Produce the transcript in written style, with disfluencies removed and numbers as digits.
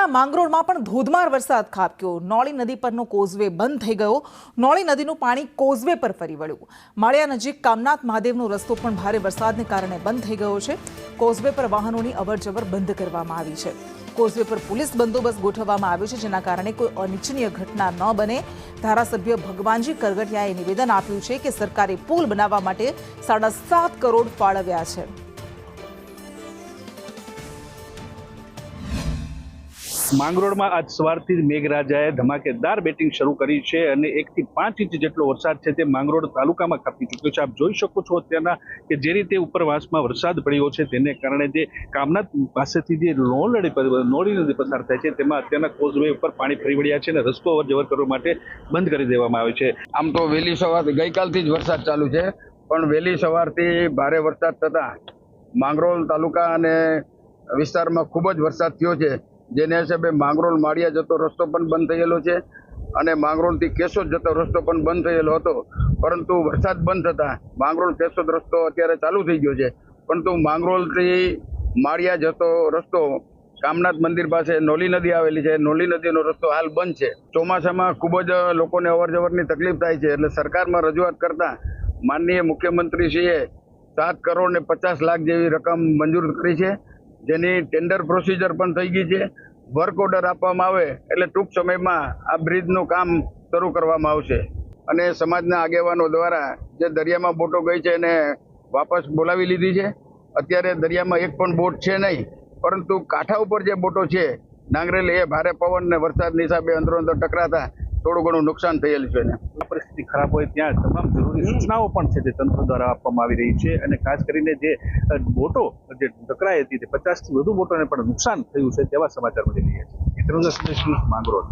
જિલ્લાના માંગરોળમાં પણ ધોધમાર વરસાદ ખાબક્યો। નોળી નદી પરનો કોઝવે બંધ થઈ ગયો। નોળી નદીનું પાણી કોઝવે પર ફરી વળ્યું। માળિયા નજીક કામનાથ મહાદેવનો રસ્તો પણ ભારે વરસાદને કારણે બંધ થઈ ગયો છે। કોઝવે પર વાહનોની અવરજવર બંધ કરવામાં આવી છે। કોઝવે પર પોલીસ બંદોબસ્ત ગોઠવવામાં આવ્યો છે, જેના કારણે કોઈ અનિચ્છનીય ઘટના ન બને। ધારાસભ્ય ભગવાનજી કરગટિયાએ નિવેદન આપ્યું છે કે સરકારે પુલ બનાવવા માટે 7.5 કરોડ ફાળવ્યા છે। માંગરોળમાં આજ સવારથી મેઘરાજાએ ધમાકેદાર બેટિંગ શરૂ કરી છે અને 1 થી 5 ઇંચ જેટલો વરસાદ છે તે માંગરોળ તાલુકામાં ખાબકી ચૂક્યો છે। આપ જોઈ શકો છો અત્યારના કે જે રીતે ઉપરવાસમાં વરસાદ પડ્યો છે તેને કારણે જે કામનાથ પાસેથી જે નોળી નદી પસાર થાય છે તેમાં અત્યારના કોઝવે ઉપર પાણી ફરી વળ્યા છે અને રસ્તો અવરજવર કરવા માટે બંધ કરી દેવામાં આવ્યો છે। આમ તો વહેલી સવારથી ગઈકાલથી જ વરસાદ ચાલુ છે, પણ વહેલી સવારથી ભારે વરસાદ થતા માંગરોળ તાલુકા અને વિસ્તારમાં ખૂબ જ વરસાદ થયો છે, જેને હિસાબે માંગરોળ માળિયા જતો રસ્તો પણ બંધ થયેલો છે અને માંગરોળથી કેશોદ જતો રસ્તો પણ બંધ થયેલો હતો। પરંતુ વરસાદ બંધ થતા માંગરોળ કેશોદ રસ્તો અત્યારે ચાલુ થઈ ગયો છે, પરંતુ માંગરોળથી માળિયા જતો રસ્તો કામનાથ મંદિર પાસે નોલી નદી આવેલી છે, નોલી નદીનો રસ્તો હાલ બંધ છે। ચોમાસામાં ખૂબ જ લોકોને અવરજવરની તકલીફ થાય છે, એટલે સરકારમાં રજૂઆત કરતા માનનીય મુખ્યમંત્રીશ્રીએ 7 કરોડ ને 50 લાખ જેવી રકમ મંજૂર કરી છે, જેની ટેન્ડર પ્રોસિજર પણ થઈ ગઈ છે। વર્ક ઓર્ડર આપવામાં આવે એટલે ટૂંક સમયમાં આ બ્રિજનું કામ શરૂ કરવામાં આવશે અને સમાજના આગેવાનો દ્વારા જે દરિયામાં બોટો ગઈ છે એને વાપસ બોલાવી લીધી છે। અત્યારે દરિયામાં એક પણ બોટ છે નહીં, પરંતુ કાંઠા ઉપર જે બોટો છે નાંગરેલી એ ભારે પવન ને વરસાદની હિસાબે અંદરો અંદર ટકરાતા થોડું ઘણું નુકસાન થયેલું છે। પરિસ્થિતિ ખરાબ હોય ત્યાં તમામ જરૂરી સૂચનાઓ પણ છે તે તંત્ર દ્વારા આપવામાં આવી રહી છે અને ખાસ કરીને જે બોટો જે ટકરાઈ હતી તે 50 થી વધુ બોટોને પણ નુકસાન થયું છે તેવા સમાચાર મળી રહ્યા છે। માંગરોળ।